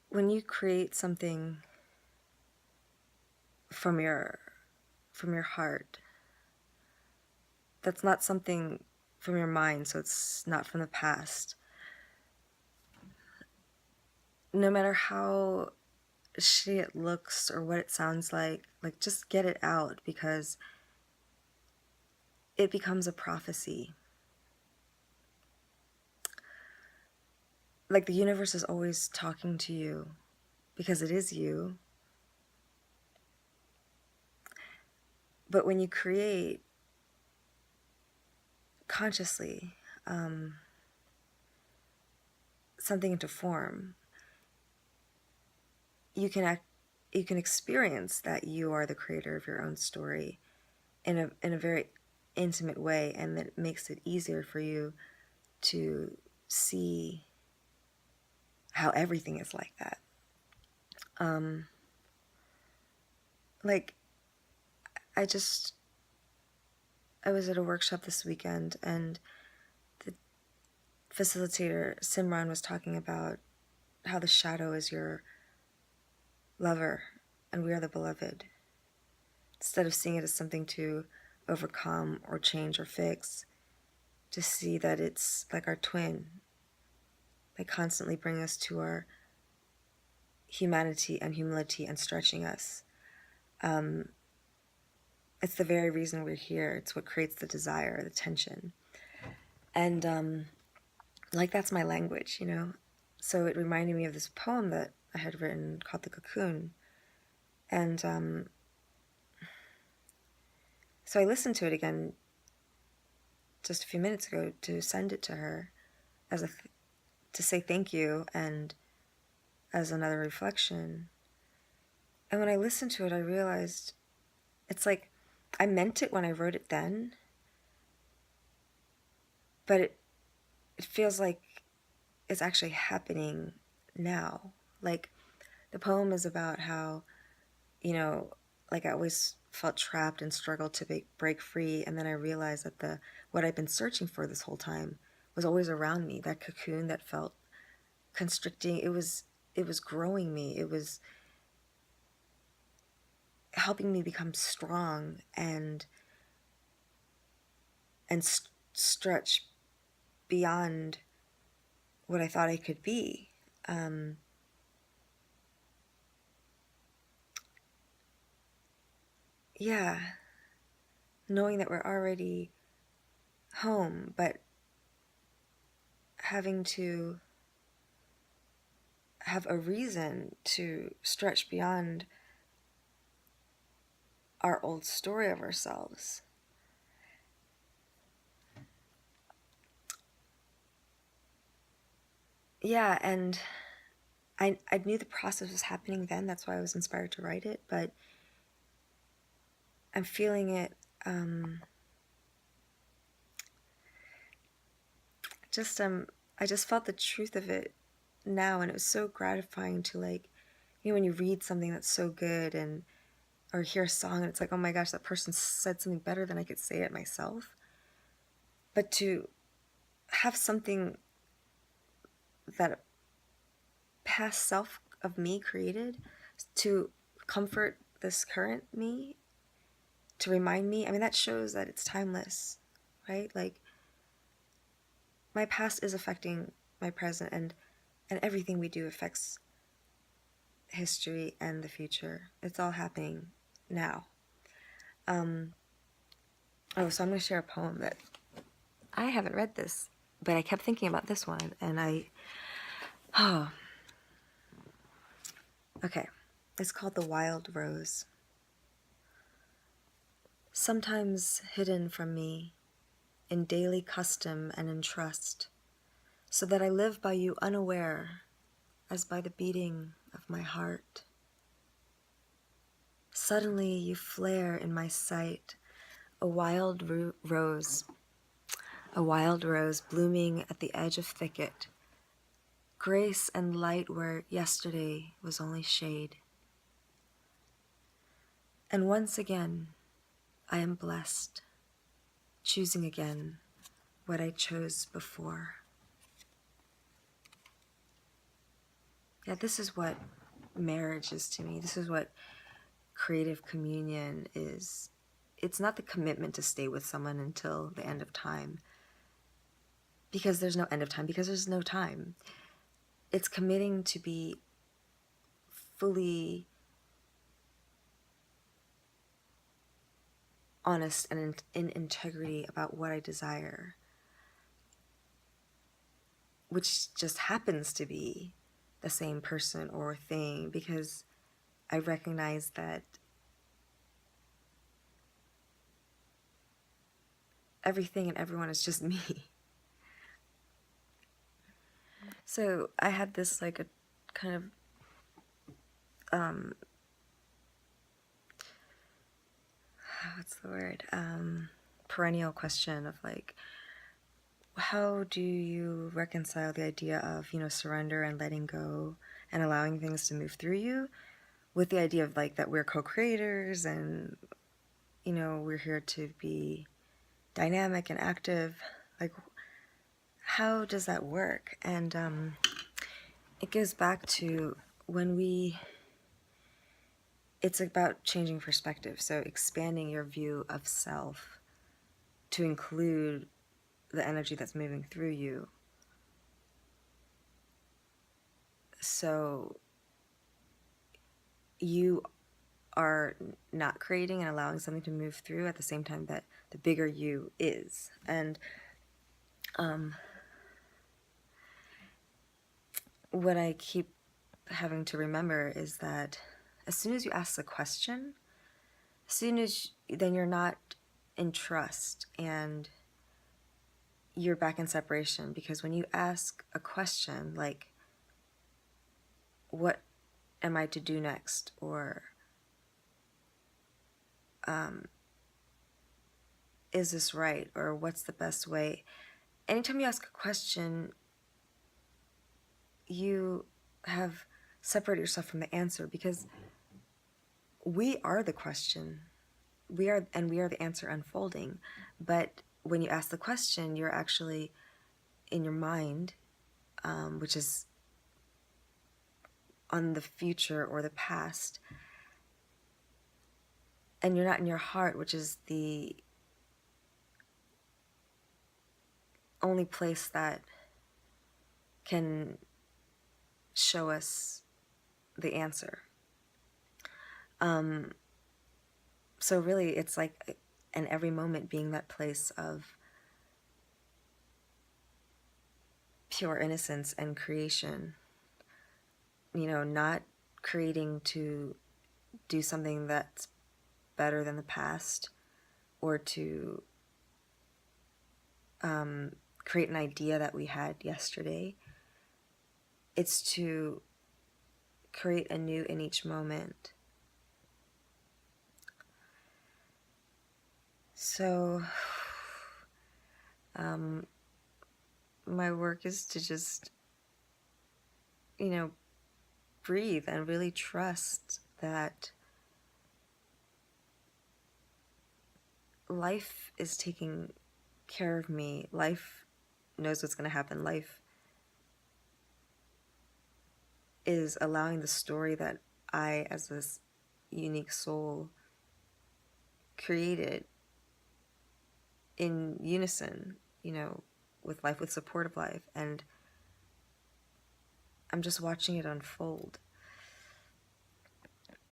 when you create something from your heart, that's not something from your mind, so it's not from the past. No matter how shitty it looks or what it sounds like just get it out, because it becomes a prophecy. Like the universe is always talking to you because it is you. But when you create consciously something into form, you can experience that you are the creator of your own story in a very intimate way, and that makes it easier for you to see how everything is like that. Like I was at a workshop this weekend, and the facilitator Simran was talking about how the shadow is your lover and we are the beloved. Instead of seeing it as something to overcome or change or fix, to see that it's like our twin. They constantly bring us to our humanity and humility and stretching us. It's the very reason we're here. It's what creates the desire, the tension. And like that's my language, you know? So it reminded me of this poem that I had written called The Cocoon. And so I listened to it again just a few minutes ago to send it to her as to say thank you and as another reflection. And when I listened to it, I realized it's like I meant it when I wrote it then, but it feels like it's actually happening now. Like the poem is about how, you know, like I always felt trapped and struggled to break free, and then I realized that what I've been searching for this whole time was always around me. That cocoon that felt constricting, it was growing me. It was helping me become strong and stretch beyond what I thought I could be. Yeah, knowing that we're already home, but having to have a reason to stretch beyond our old story of ourselves. Yeah, and I knew the process was happening then. That's why I was inspired to write it, but I'm feeling it just I just felt the truth of it now, and it was so gratifying to, like, you know, when you read something that's so good and or hear a song and it's like, oh my gosh, that person said something better than I could say it myself. But to have something that a past self of me created to comfort this current me, to remind me, I mean, that shows that it's timeless, right? Like my past is affecting my present, and everything we do affects history and the future. It's all happening now. Oh, so I'm going to share a poem that I haven't read this, but I kept thinking about this one, and oh, okay. It's called The Wild Rose. Sometimes hidden from me in daily custom and in trust, so that I live by you unaware, as by the beating of my heart. Suddenly you flare in my sight, a wild rose, a wild rose blooming at the edge of thicket, grace and light where yesterday was only shade. And once again, I am blessed, choosing again what I chose before. Yeah, this is what marriage is to me. This is what creative communion is. It's not the commitment to stay with someone until the end of time, because there's no end of time, because there's no time. It's committing to be fully honest and in integrity about what I desire, which just happens to be the same person or thing, because I recognize that everything and everyone is just me. So I had this like a kind of what's the word? Perennial question of like, how do you reconcile the idea of, surrender and letting go and allowing things to move through you with the idea of like that we're co-creators and, we're here to be dynamic and active. Like, how does that work? And it goes back to it's about changing perspective. So expanding your view of self to include the energy that's moving through you. So you are not creating and allowing something to move through at the same time that the bigger you is. And what I keep having to remember is that as soon as you ask the question, then you're not in trust and you're back in separation. Because when you ask a question like, what am I to do next? Or is this right? Or what's the best way? Anytime you ask a question, you have separated yourself from the answer, because we are the question. We are the answer unfolding. But when you ask the question, you're actually in your mind, which is on the future or the past, and you're not in your heart, which is the only place that can show us the answer. So really, it's like, and every moment being that place of pure innocence and creation, not creating to do something that's better than the past, or to create an idea that we had yesterday. It's to create anew in each moment. So my work is to just, breathe and really trust that life is taking care of me. Life knows what's going to happen. Life is allowing the story that I, as this unique soul, created in unison, with life, with support of life. And I'm just watching it unfold.